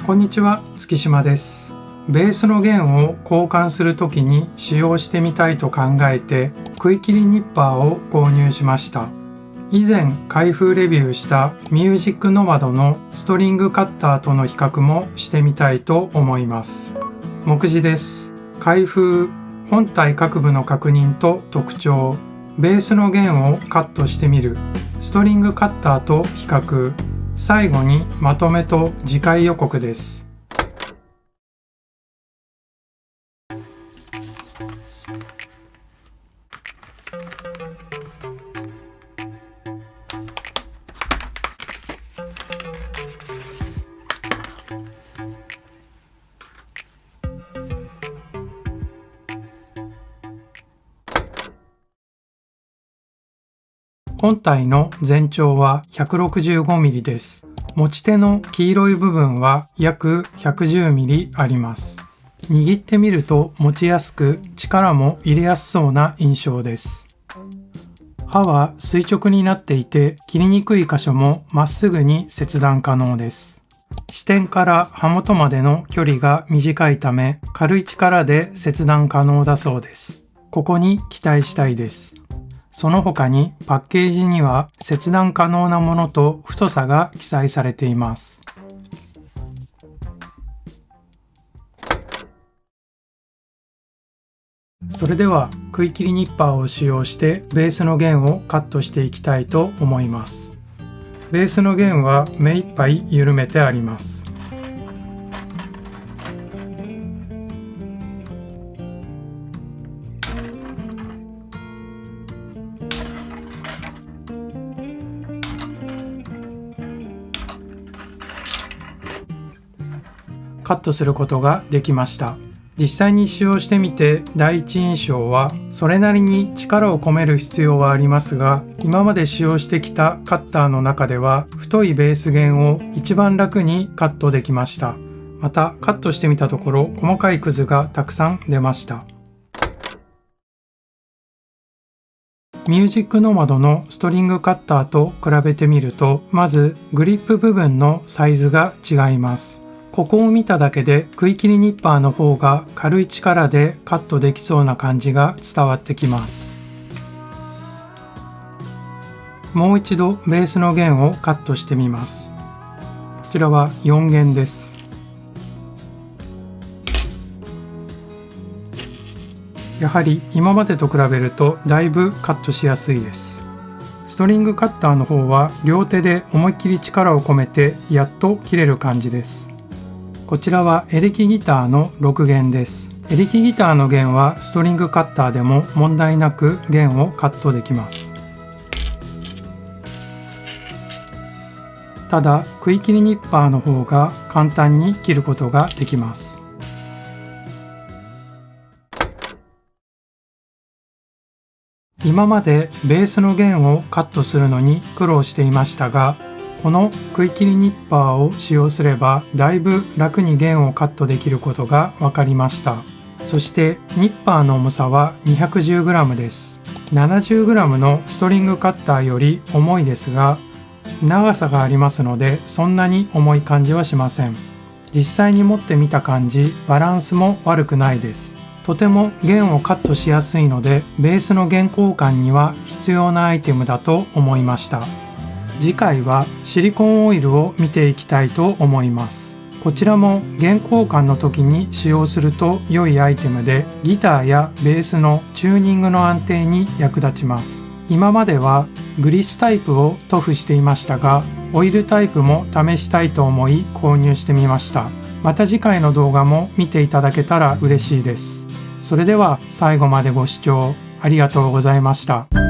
こんにちは、月島です。ベースの弦を交換するときに使用してみたいと考えて食い切りニッパーを購入しました。以前開封レビューしたミュージックノマドのストリングカッターとの比較もしてみたいと思います。目次です。開封、本体各部の確認と特徴、ベースの弦をカットしてみる、ストリングカッターと比較、最後にまとめと次回予告です。本体の全長は 165mm です。持ち手の黄色い部分は約 110mm あります。握ってみると持ちやすく力も入れやすそうな印象です。刃は垂直になっていて切りにくい箇所もまっすぐに切断可能です。支点から刃元までの距離が短いため軽い力で切断可能だそうです。ここに期待したいです。その他にパッケージには切断可能なものと太さが記載されています。それでは食い切りニッパーを使用してベースの弦をカットしていきたいと思います。ベースの弦は目いっぱい緩めてあります。カットすることができました。実際に使用してみて第一印象はそれなりに力を込める必要はありますが、今まで使用してきたカッターの中では太いベース弦を一番楽にカットできました。またカットしてみたところ細かいくずがたくさん出ました。ミュージックノマドのストリングカッターと比べてみると、まずグリップ部分のサイズが違います。ここを見ただけで食い切りニッパーの方が軽い力でカットできそうな感じが伝わってきます。もう一度ベースの弦をカットしてみます。こちらは4弦です。やはり今までと比べるとだいぶカットしやすいです。ストリングカッターの方は両手で思いっきり力を込めてやっと切れる感じです。こちらはエレキギターの6弦です。エレキギターの弦はストリングカッターでも問題なく弦をカットできます。ただ食い切りニッパーの方が簡単に切ることができます。今までベースの弦をカットするのに苦労していましたが、この食い切りニッパーを使用すればだいぶ楽に弦をカットできることが分かりました。そしてニッパーの重さは 210g です。70g のストリングカッターより重いですが、長さがありますのでそんなに重い感じはしません。実際に持ってみた感じ、バランスも悪くないです。とても弦をカットしやすいのでベースの弦交換には必要なアイテムだと思いました。次回はシリコンオイルを見ていきたいと思います。こちらも弦交換の時に使用すると良いアイテムで、ギターやベースのチューニングの安定に役立ちます。今まではグリスタイプを塗布していましたが、オイルタイプも試したいと思い購入してみました。また次回の動画も見ていただけたら嬉しいです。それでは最後までご視聴ありがとうございました。